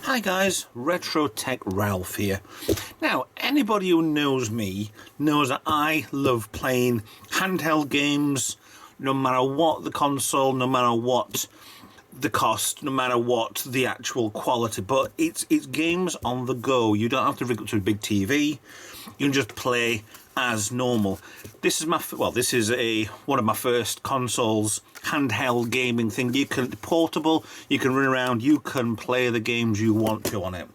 Hi guys, Retro Tech Ralph here. Now, anybody who knows me knows that I love playing handheld games, no matter what the console, no matter what the cost, no matter what the actual quality, but it's games on the go. You don't have to rig up to a big TV. You can just play as normal. This is one of my first consoles, handheld gaming thing. You can portable, you can run around, you can play the games you want to on it.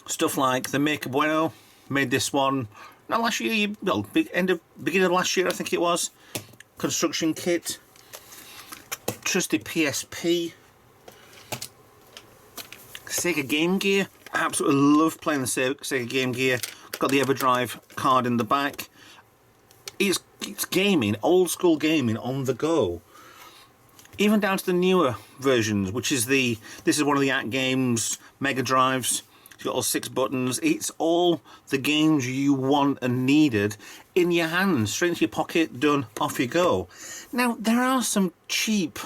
Stuff like the Maker Bueno made this one not last year, beginning of last year I think it was. Construction kit, trusty PSP, Sega Game Gear. I absolutely love playing the Sega Game Gear. Got the EverDrive card in the back. It's gaming, old school gaming on the go. Even down to the newer versions, which is this is one of the At Games Mega Drives. It's got all 6 buttons. It's all the games you want and needed in your hands, straight into your pocket, done, off you go. Now there are some cheap,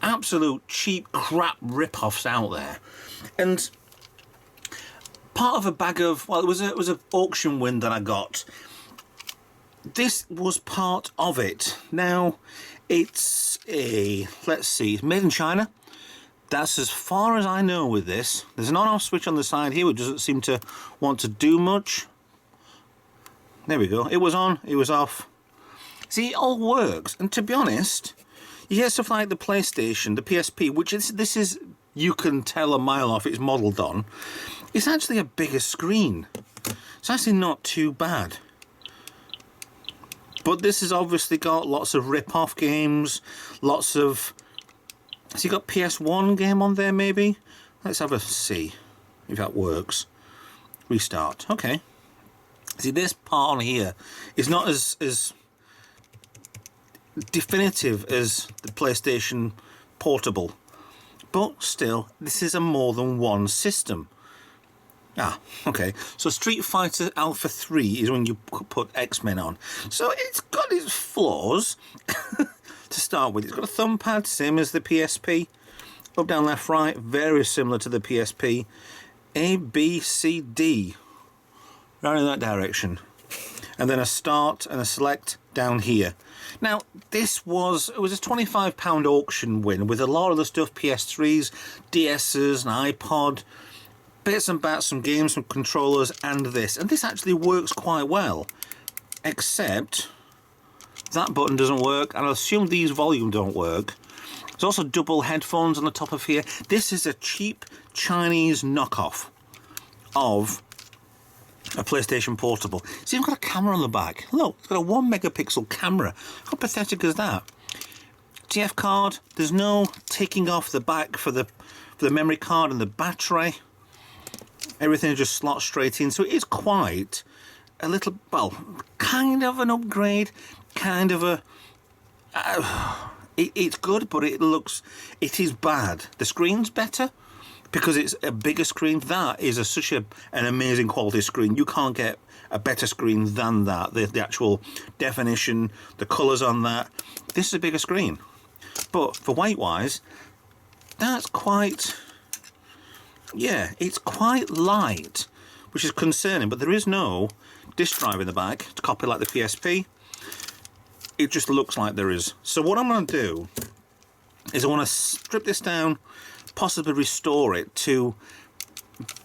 absolute cheap crap rip-offs out there, and part of a bag of, well, it was an auction win that I got. This was part of it. Now, it's let's see, it's made in China. That's as far as I know with this. There's an on-off switch on the side here, which doesn't seem to want to do much. There we go. It was on, it was off. See, it all works. And to be honest, you get stuff like the PlayStation, the PSP, which this is, you can tell a mile off it's modelled on. It's actually a bigger screen. It's actually not too bad. But this has obviously got lots of rip-off games, lots of... So you got PS1 game on there maybe? Let's have a see if that works. Restart. Okay. See, this part on here is not as definitive as the PlayStation Portable. But still, this is a more than one system. Ah, okay. So Street Fighter Alpha 3 is when you put X-Men on. So it's got its flaws to start with. It's got a thumb pad, same as the PSP. Up, down, left, right, very similar to the PSP. A, B, C, D. Right in that direction. And then a start and a select down here. Now, it was a £25 auction win with a lot of the stuff, PS3s, DS's, an iPod, bits and bats, some games, some controllers, and this. And this actually works quite well. Except that button doesn't work, and I assume these volume don't work. There's also double headphones on the top of here. This is a cheap Chinese knockoff of a PlayStation Portable. See, I've got a camera on the back. Look, it's got a 1 megapixel camera. How pathetic is that? TF card. There's no taking off the back for the memory card and the battery. Everything just slots straight in. So it is quite a little, well, kind of an upgrade. Kind of a... it's good, but it is bad. The screen's better because it's a bigger screen. That is such an amazing quality screen. You can't get a better screen than that. The actual definition, the colours on that. This is a bigger screen. But for weight-wise, that's quite... Yeah, it's quite light, which is concerning, but there is no disk drive in the back to copy like the PSP. It just looks like there is. So what I'm going to do is I want to strip this down, possibly restore it to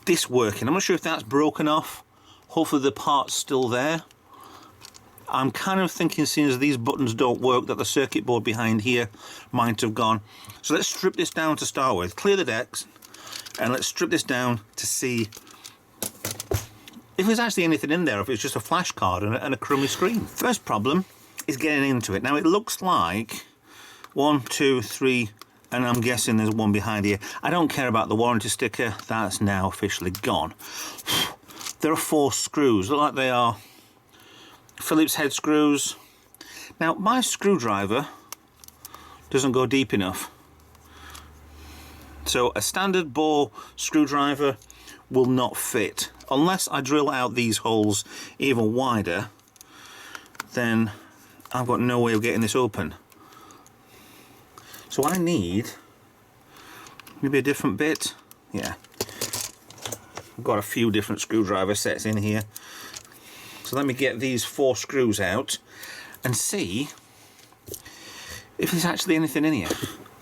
this working. I'm not sure if that's broken off. Hopefully the part's still there. I'm kind of thinking, seeing as these buttons don't work, that the circuit board behind here might have gone. So let's strip this down to start with. Clear the decks. And let's strip this down to see if there's actually anything in there, if it's just a flash card and a crummy screen. First problem is getting into it. Now it looks like 1, 2, 3, and I'm guessing there's one behind here. I don't care about the warranty sticker, that's now officially gone. There are 4 screws, look like they are Phillips head screws. Now my screwdriver doesn't go deep enough So a standard bore screwdriver will not fit. Unless I drill out these holes even wider, then I've got no way of getting this open. So I need maybe a different bit. Yeah, I've got a few different screwdriver sets in here. So let me get these 4 screws out and see if there's actually anything in here.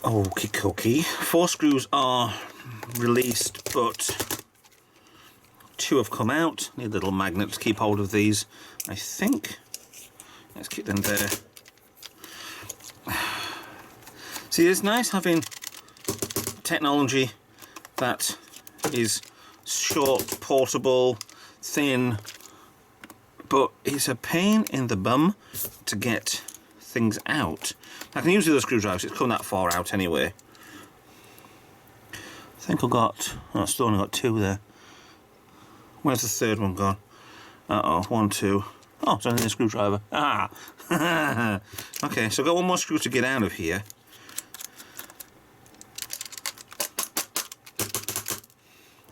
Okie dokie. 4 screws are released, but 2 have come out. Need a little magnet to keep hold of these, I think. Let's keep them there. See, it's nice having technology that is short, portable, thin, but it's a pain in the bum to get things out. I can use the other screwdrivers, it's come that far out anyway. I think I've got, oh, I've still only got 2 there. Where's the third one gone? Uh-oh, 1, 2. Oh, it's only a screwdriver. Ah! Okay, so I've got 1 more screw to get out of here.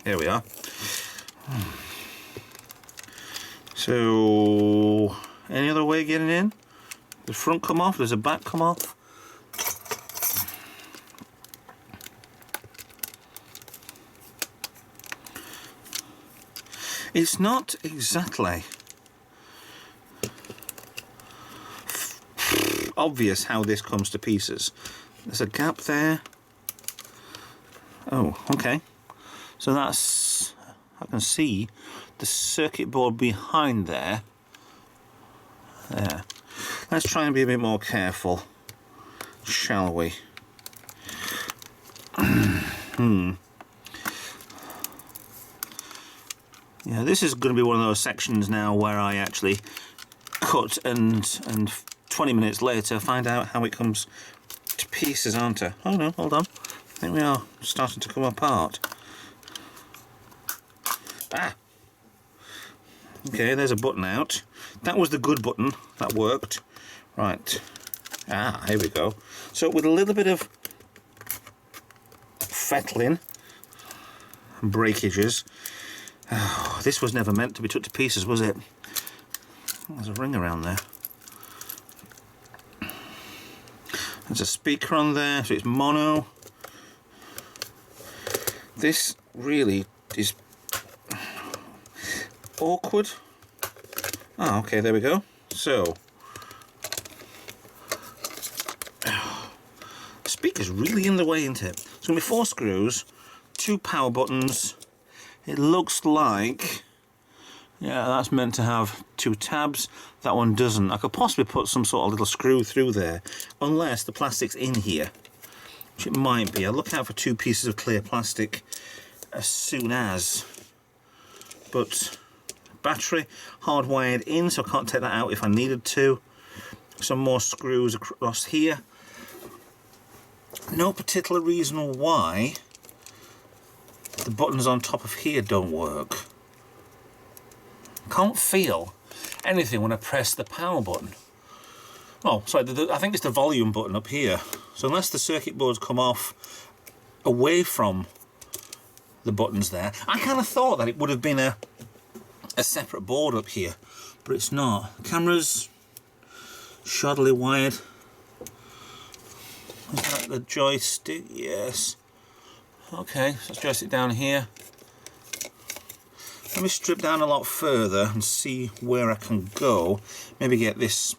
Here we are. So, any other way of getting in? Does the front come off? Does the back come off? It's not exactly obvious how this comes to pieces. There's a gap there. Oh, okay. So that's, I can see the circuit board behind there. There. Let's try and be a bit more careful, shall we? Yeah, this is going to be one of those sections now where I actually cut and 20 minutes later find out how it comes to pieces, aren't I? Oh no, hold on. I think we are starting to come apart. Ah! Okay, there's a button out. That was the good button. That worked. Right. Ah, here we go. So with a little bit of fettling and breakages. Oh, this was never meant to be took to pieces, was it? There's a ring around there. There's a speaker on there, so it's mono. This really is awkward. Oh, okay, there we go. So, the speaker's really in the way, isn't it? It's going to be 4 screws, 2 power buttons. It looks like, yeah, that's meant to have 2 tabs. That one doesn't. I could possibly put some sort of little screw through there, unless the plastic's in here, which it might be. I'll look out for 2 pieces of clear plastic as soon as. But battery hardwired in, so I can't take that out if I needed to. Some more screws across here. No particular reason why the buttons on top of here don't work. Can't feel anything when I press the power button. Oh, sorry, I think it's the volume button up here. So unless the circuit boards come off away from the buttons there, I kind of thought that it would have been a separate board up here, but it's not. Camera's shoddily wired. Is that the joystick? Yes. Okay, so let's joystick down here. Let me strip down a lot further and see where I can go. Maybe get this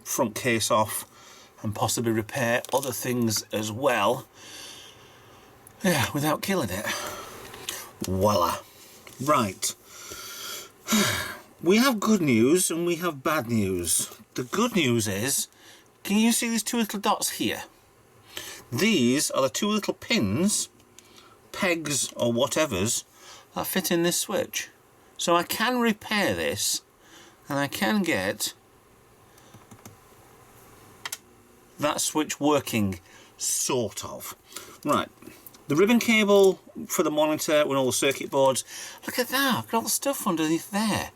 front case off and possibly repair other things as well. Yeah, without killing it. Voila. Right. We have good news and we have bad news. The good news is, can you see these 2 little dots here? These are the 2 little pins, pegs or whatevers, that fit in this switch. So I can repair this and I can get that switch working, sort of. Right, the ribbon cable for the monitor and all the circuit boards. Look at that, look at all the stuff underneath there.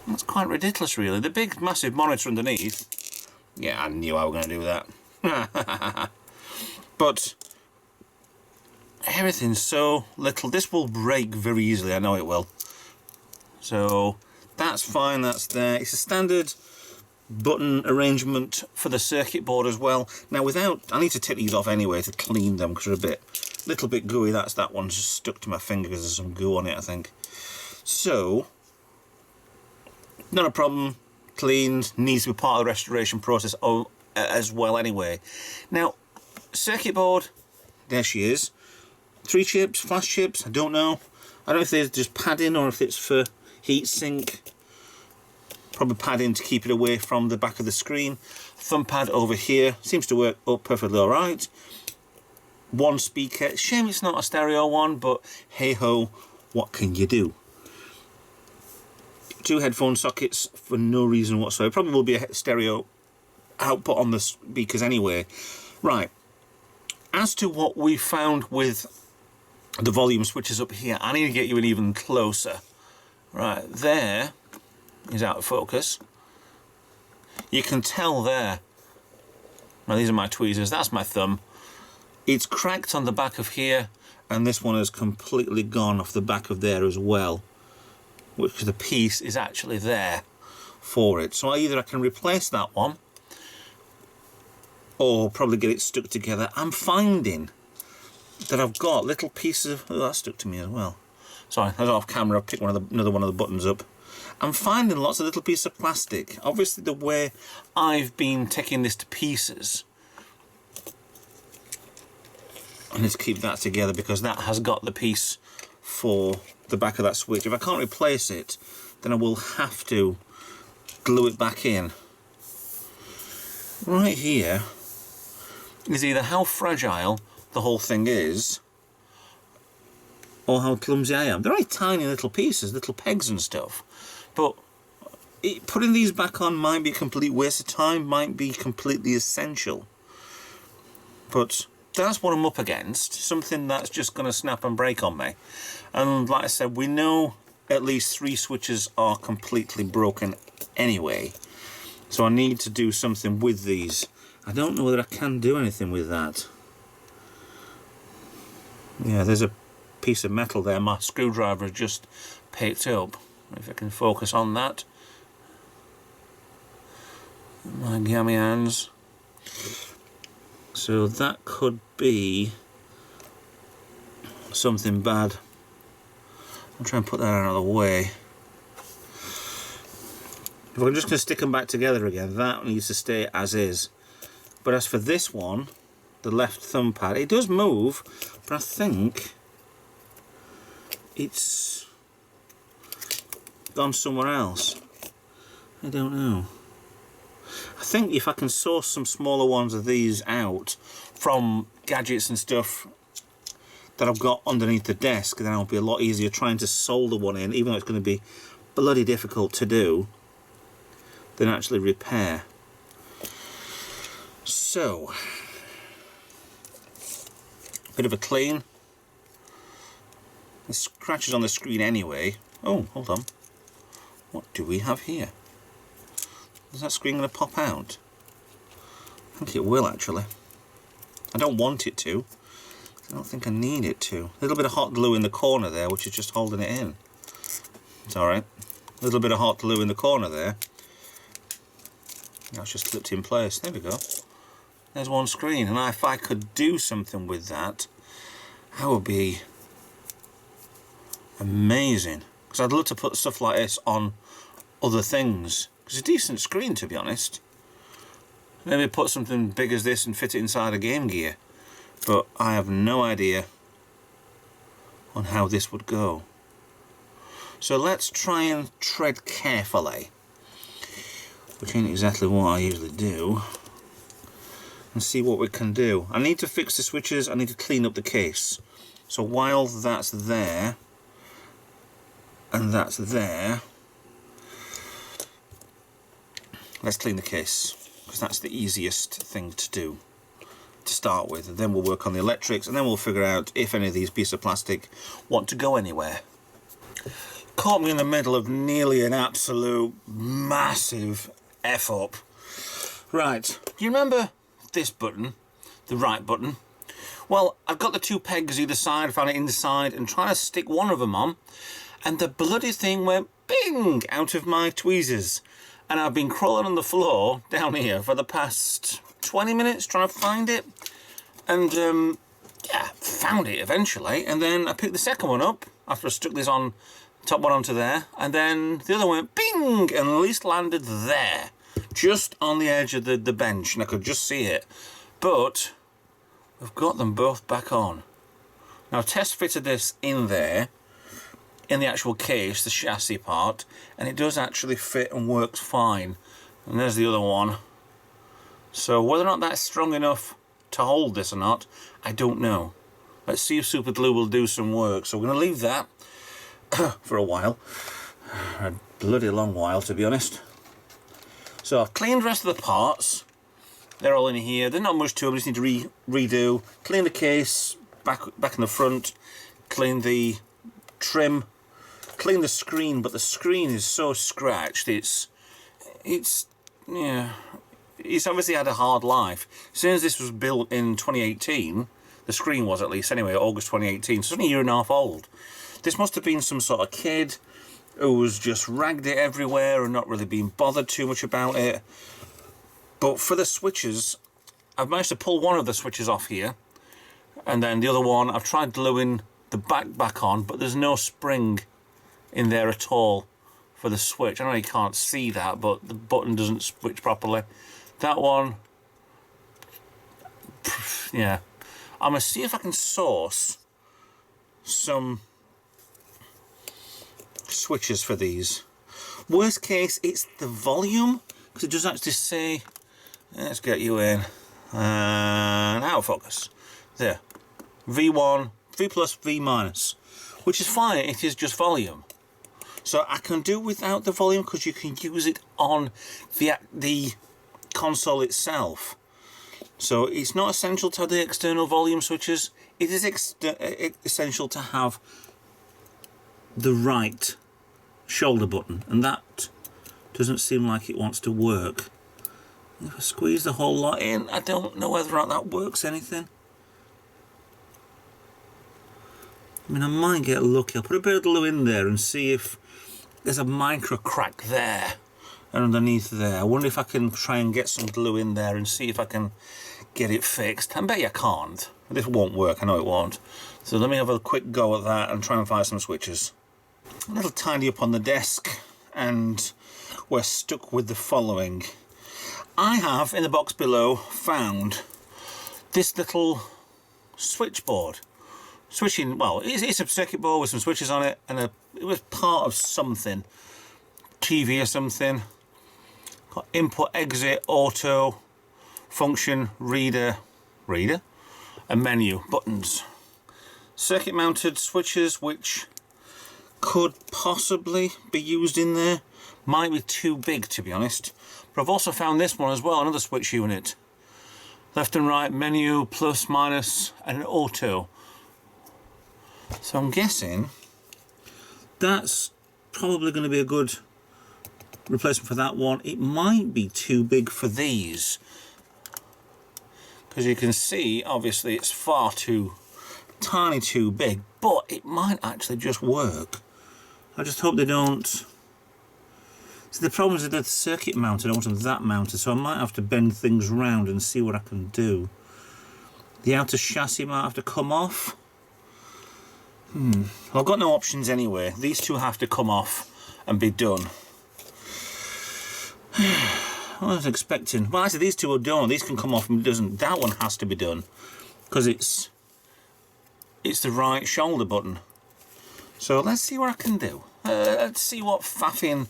That's quite ridiculous really. The big massive monitor underneath. Yeah, I knew I was going to do that. But everything's so little. This will break very easily, I know it will. So that's fine, that's there. It's a standard button arrangement for the circuit board as well. Now I need to take these off anyway to clean them because they're a little bit gooey. That one's just stuck to my finger because there's some goo on it, I think. So, not a problem, cleaned, needs to be part of the restoration process as well anyway. Now, circuit board, there she is. 3 chips, flash chips, I don't know. I don't know if they're just padding or if it's for heatsink. Probably padding to keep it away from the back of the screen. Thumb pad over here, seems to work perfectly alright. 1 speaker, shame it's not a stereo one, but hey ho, what can you do? 2 headphone sockets for no reason whatsoever. Probably will be a stereo output on the speakers anyway. Right, as to what we found with the volume switches up here, I need to get you in even closer. Right, there is out of focus. You can tell there. Now these are my tweezers, that's my thumb. It's cracked on the back of here, and this one has completely gone off the back of there as well, which the piece is actually there for it. So either I can replace that one or probably get it stuck together. I'm finding that I've got little pieces of... Oh, that stuck to me as well. Sorry, I was off camera, I picked another one of the buttons up. I'm finding lots of little pieces of plastic. Obviously the way I've been taking this to pieces, I need to keep that together because that has got the piece for the back of that switch. If I can't replace it, then I will have to glue it back in. Right here is either how fragile the whole thing is or how clumsy I am. They're only tiny little pieces, little pegs and stuff, but putting these back on might be a complete waste of time, might be completely essential. But that's what I'm up against, something that's just going to snap and break on me. And like I said, we know at least 3 switches are completely broken anyway, so I need to do something with these. I don't know whether I can do anything with that. Yeah, there's a piece of metal there my screwdriver has just picked up. If I can focus on that. My gammy hands. So that could be something bad. I'll try and put that out of the way. If I'm just going to stick them back together again, that needs to stay as is. But as for this one, the left thumb pad, it does move, but I think it's gone somewhere else. I don't know. I think if I can source some smaller ones of these out from gadgets and stuff that I've got underneath the desk, then it'll be a lot easier trying to solder one in, even though it's going to be bloody difficult to do, than actually repair. So, bit of a clean. The scratches on the screen anyway. Oh, hold on. What do we have here? Is that screen going to pop out? I think it will actually. I don't want it to. I don't think I need it to. A little bit of hot glue in the corner there, which is just holding it in. It's alright. A little bit of hot glue in the corner there. That's just clipped in place. There we go. There's one screen, and if I could do something with that, that would be amazing. Because I'd love to put stuff like this on other things. It's a decent screen, to be honest. Maybe put something big as this and fit it inside a Game Gear. But I have no idea on how this would go. So let's try and tread carefully, which ain't exactly what I usually do, and see what we can do. I need to fix the switches, I need to clean up the case. So while that's there, and that's there, let's clean the case, because that's the easiest thing to do to start with. And then we'll work on the electrics, and then we'll figure out if any of these pieces of plastic want to go anywhere. Caught me in the middle of nearly an absolute massive F up. Right, do you remember this button, the right button? Well, I've got the 2 pegs either side, found it inside, and trying to stick one of them on, and the bloody thing went bing out of my tweezers. And I've been crawling on the floor down here for the past 20 minutes trying to find it. And yeah, found it eventually. And then I picked the second one up after I stuck this on, top one onto there. And then the other one went bing, and at least landed there, just on the edge of the bench, and I could just see it. But I've got them both back on. Now, test fitted this in there, in the actual case, the chassis part, and it does actually fit and works fine. And there's the other one. So whether or not that's strong enough to hold this or not, I don't know. Let's see if super glue will do some work. So we're going to leave that for a while. A bloody long while, to be honest. So I've cleaned the rest of the parts. They're all in here. There's not much to them. I just need to redo. Clean the case back in the front. Clean the trim. Clean the screen, but the screen is so scratched. It's obviously had a hard life. As soon as this was built in 2018, the screen was at least anyway, August 2018. So it's only a year and a half old. This must have been some sort of kid who was just ragged it everywhere and not really being bothered too much about it. But for the switches, I've managed to pull one of the switches off here, and then the other one I've tried gluing the back on, but there's no spring in there at all for the switch. I know you can't see that, but the button doesn't switch properly. That one, yeah. I'm going to see if I can source some switches for these. Worst case, it's the volume, because it does actually say, let's get you in, and out of focus. There, V1, V plus, V minus, which is fine, it is just volume. So I can do without the volume because you can use it on the console itself. So it's not essential to have the external volume switches. It is essential to have the right shoulder button, and that doesn't seem like it wants to work. If I squeeze the whole lot in, I don't know whether or not that works anything. I mean, I might get lucky. I'll put a bit of glue in there and see if there's a micro crack there and underneath there. I wonder if I can try and get some glue in there and see if I can get it fixed. I bet you can't. This won't work, I know it won't. So let me have a quick go at that and try and find some switches. A little tidy up on the desk, and we're stuck with the following. I have, in the box below, found this little switchboard. Switching, well, it's a circuit board with some switches on it, and it was part of something, TV or something. Got input, exit, auto, function, reader, and menu, buttons. Circuit mounted switches, which could possibly be used in there. Might be too big, to be honest. But I've also found this one as well, another switch unit. Left and right, menu, plus, minus, and an auto. So I'm guessing that's probably going to be a good replacement for that one. It might be too big for these, because you can see obviously it's far too tiny, too big, but it might actually just work. I just hope they don't. So the problem is that the circuit mounted, I want them that mounted, so I might have to bend things round and see what I can do. The outer chassis might have to come off. Well, I've got no options anyway. These two have to come off and be done. I was expecting. Well, actually, these two are done. These can come off, and it doesn't. That one has to be done because it's the right shoulder button. So let's see what I can do. Let's see what faffing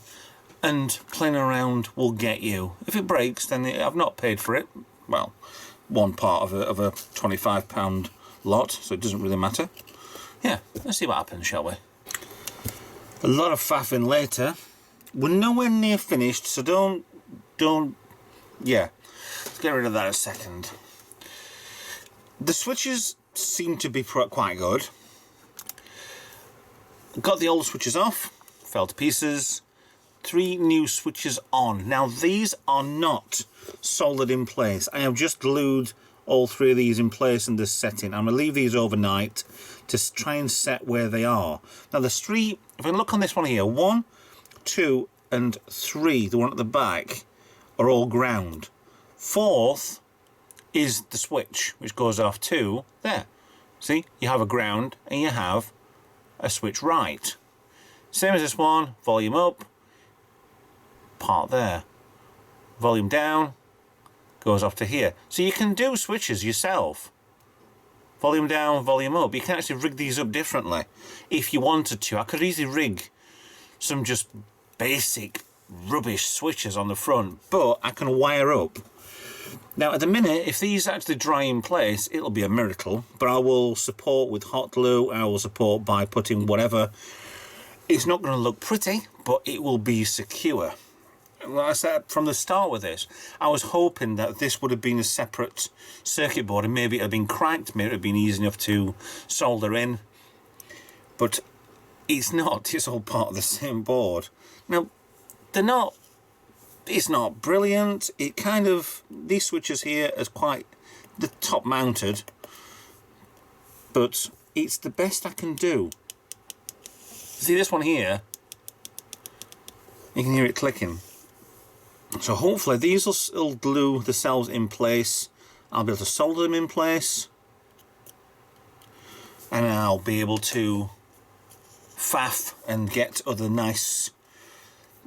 and playing around will get you. If it breaks, then I've not paid for it. Well, one part of a £25 lot, so it doesn't really matter. Yeah, let's see what happens, shall we? A lot of faffing later. We're nowhere near finished, so don't, yeah. Let's get rid of that a second. The switches seem to be quite good. Got the old switches off, fell to pieces. 3 new switches on. Now these are not soldered in place. I have just glued all three of these in place in this setting. I'm going to leave these overnight to try and set where they are. Now the street, if I look on this one here, 1, 2 and 3, the one at the back, are all ground. 4th is the switch, which goes off to there. See, you have a ground and you have a switch right. Same as this one, volume up, part there. Volume down, goes off to here. So you can do switches yourself. Volume down, volume up. You can actually rig these up differently if you wanted to. I could easily rig some just basic rubbish switches on the front, but I can wire up. Now at the minute, if these actually dry in place, it'll be a miracle, but I will support with hot glue, I will support by putting whatever. It's not going to look pretty, but it will be secure. Like I said from the start with this, I was hoping that this would have been a separate circuit board and maybe it had been cracked, maybe it had been easy enough to solder in, but it's not. It's all part of the same board. Now, it's not brilliant. It kind of, these switches here is quite the top mounted, but it's the best I can do. See this one here, you can hear it clicking. So hopefully these will still glue themselves in place. I'll be able to solder them in place, and I'll be able to faff and get other nice,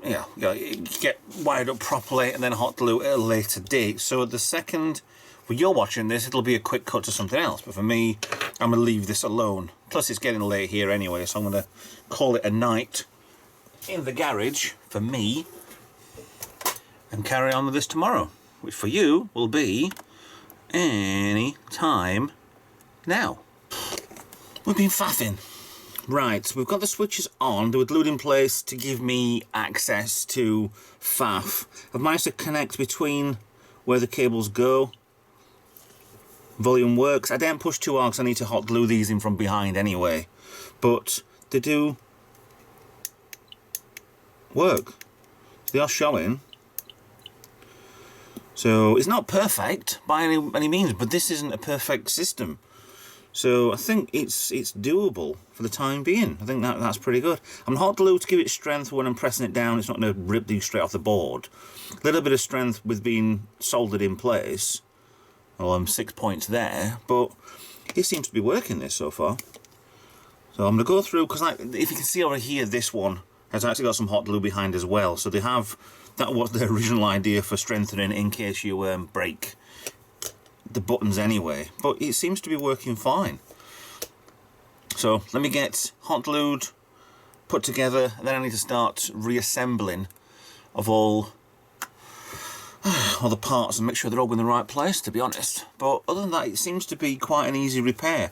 get wired up properly and then hot glue at a later date. So the second when you're watching this, it'll be a quick cut to something else, but for me, I'm going to leave this alone. Plus it's getting late here anyway, so I'm going to call it a night in the garage for me and carry on with this tomorrow, which for you will be any time now. We've been faffing. Right, we've got the switches on. They were glued in place to give me access to faff. I've managed to connect between where the cables go. Volume works. I didn't push too hard because I need to hot glue these in from behind anyway. But they do work. They are showing. So it's not perfect by any means, but this isn't a perfect system. So I think it's doable for the time being. I think that's pretty good. I'm hot glue to give it strength when I'm pressing it down. It's not going to rip these straight off the board. A little bit of strength with being soldered in place. Well, I'm 6 points there, but it seems to be working this so far. So I'm going to go through, because if you can see over here, this one has actually got some hot glue behind as well. So they have, that was the original idea for strengthening in case you break the buttons anyway, but it seems to be working fine. So let me get hot glued, put together, and then I need to start reassembling of all the parts and make sure they're all in the right place, to be honest. But other than that, it seems to be quite an easy repair.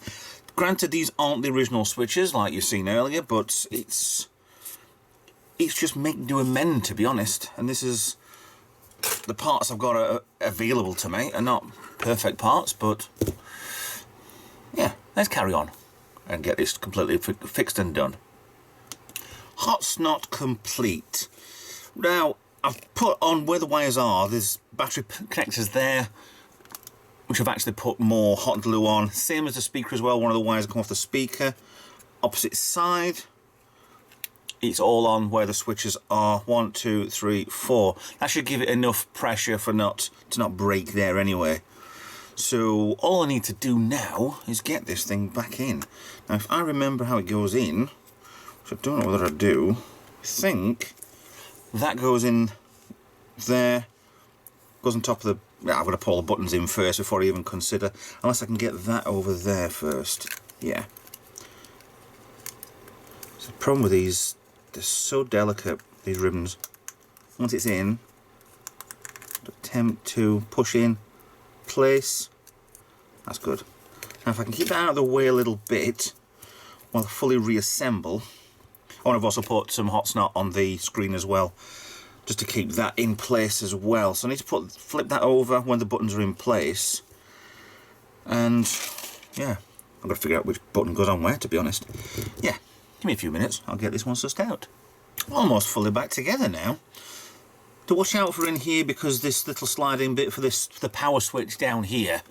Granted, these aren't the original switches like you've seen earlier, but it's just make do amend, to be honest. And this is the parts I've got available to me are not perfect parts, but yeah, let's carry on and get this completely fixed and done. Hot snot complete. Now I've put on where the wires are, there's battery connectors there, which I've actually put more hot glue on. Same as the speaker as well, one of the wires come off the speaker. Opposite side, it's all on where the switches are. 1, 2, 3, 4. That should give it enough pressure for to not break there anyway. So all I need to do now is get this thing back in. Now if I remember how it goes in, which I don't know whether I do, I think that goes in there, goes on top of the, I've got to pull the buttons in first before I even consider, unless I can get that over there first. Yeah. So the problem with these, they're so delicate, these ribbons. Once it's in, attempt to push in, place. That's good. Now if I can keep that out of the way a little bit while I fully reassemble. Oh, and I've also put some hot snot on the screen as well, just to keep that in place as well. So I need to flip that over when the buttons are in place. And yeah, I've got to figure out which button goes on where, to be honest. Yeah, give me a few minutes, I'll get this one sussed out. Almost fully back together now. To watch out for in here, because this little sliding bit for the power switch down here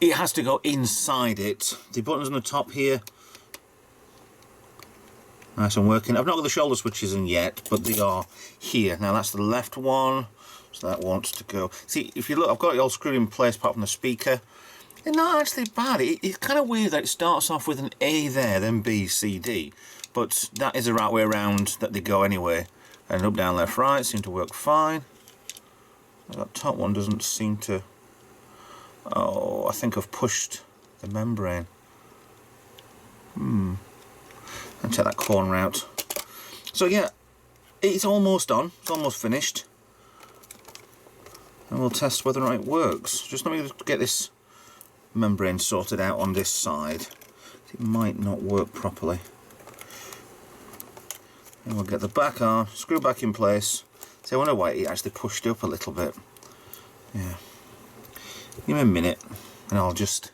it has to go inside it. The buttons on the top here, nice and working. I've not got the shoulder switches in yet, but they are here. Now that's the left one, so that wants to go. See, if you look, I've got it all screwed in place apart from the speaker. It's not actually bad. It's kind of weird that it starts off with an A there, then B, C, D. But that is the right way around that they go anyway. And up, down, left, right seem to work fine. That top one doesn't seem to... Oh, I think I've pushed the membrane. And check that corner out. So yeah, it's almost done. It's almost finished. And we'll test whether or not it works. Just let me get this membrane sorted out on this side. It might not work properly. And we'll get the back on, screw back in place. See, I wonder why it actually pushed up a little bit. Yeah. Give me a minute and I'll just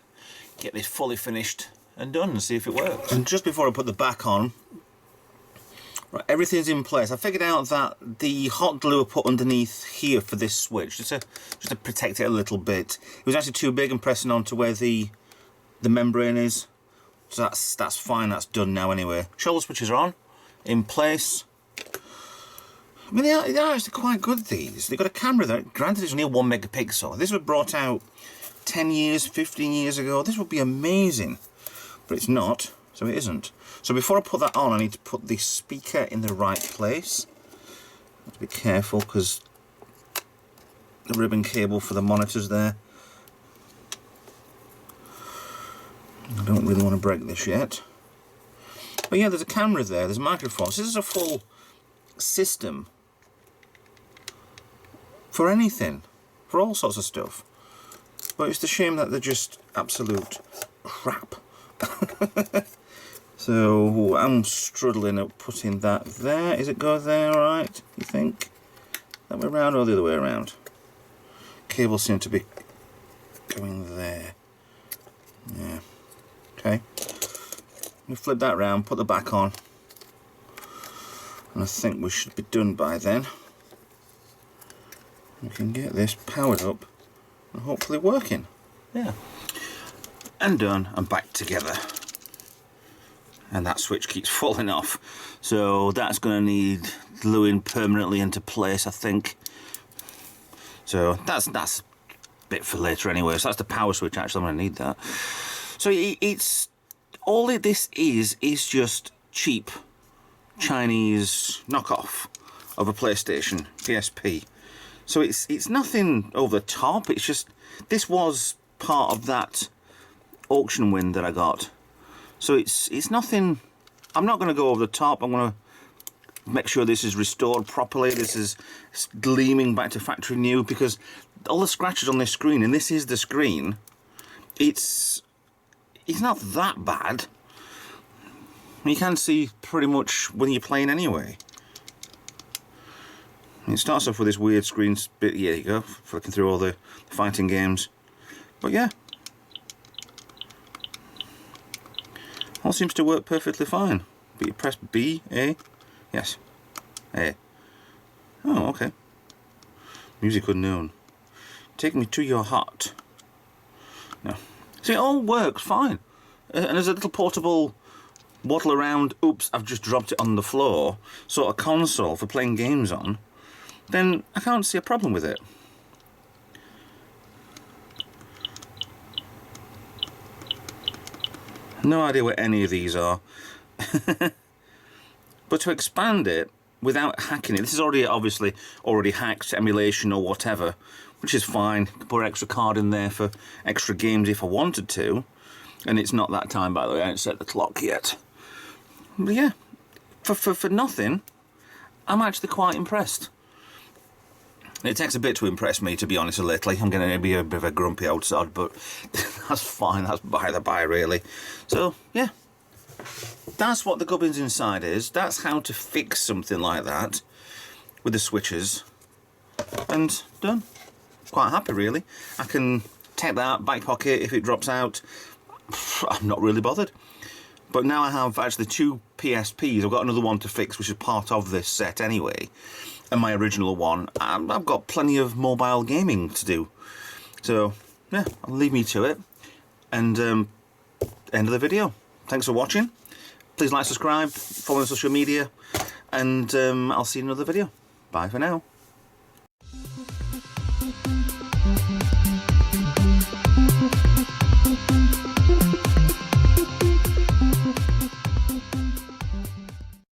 get this fully finished and done and see if it works. And just before I put the back on, right, everything's in place. I figured out that the hot glue I put underneath here for this switch, just to protect it a little bit, it was actually too big and pressing on to where the membrane is. So that's fine, that's done now anyway. Shoulder switches are on, in place. I mean, they are actually quite good, these. They've got a camera there. Granted, it's only a 1 megapixel. This was brought out 10 years, 15 years ago. This would be amazing. But it's not, so it isn't. So before I put that on, I need to put the speaker in the right place. I have to be careful, because the ribbon cable for the monitor's there. I don't really want to break this yet. But yeah, there's a camera there, there's a microphone. So this is a full system for anything, for all sorts of stuff. But it's a shame that they're just absolute crap. So I'm struggling at putting that there. Is it go there, right? You think? That way around or the other way around? Cables seem to be going there. Yeah. Okay. We flip that round, put the back on, and I think we should be done by then. We can get this powered up and hopefully working. Yeah. And done and back together. And that switch keeps falling off, so that's going to need gluing permanently into place, I think. So that's a bit for later anyway. So that's the power switch. Actually, I'm going to need that. So it's all this is just cheap Chinese knockoff of a PlayStation PSP. So it's nothing over the top. It's just, this was part of that auction win that I got. So it's nothing. I'm not going to go over the top. I'm going to make sure this is restored properly. This is gleaming back to factory new, because all the scratches on this screen, and this is the screen, it's not that bad. You can see pretty much when you're playing anyway. It starts off with this weird screen bit. Here you go, flicking through all the fighting games. But yeah, all seems to work perfectly fine. But you press B, A, yes, A. Oh, okay. Music unknown. Take me to your heart. No. See, it all works fine. And there's a little portable waddle around, oops, I've just dropped it on the floor, sort of console for playing games on, then I can't see a problem with it. No idea what any of these are. But to expand it without hacking it, this is obviously already hacked, emulation or whatever, which is fine. Put an extra card in there for extra games if I wanted to. And it's not that time, by the way, I haven't set the clock yet. But yeah, for nothing, I'm actually quite impressed. It takes a bit to impress me, to be honest, lately. I'm going to be a bit of a grumpy old sod, but that's fine, that's by the by, really. So, yeah, that's what the gubbins inside is. That's how to fix something like that with the switches. And done. Quite happy, really. I can take that out, back pocket if it drops out. I'm not really bothered. But now I have actually 2 PSPs. I've got another one to fix, which is part of this set anyway. And my original one, I've got plenty of mobile gaming to do. So, yeah, I'll leave me to it. And end of the video. Thanks for watching. Please like, subscribe, follow on social media, and I'll see you in another video. Bye for now.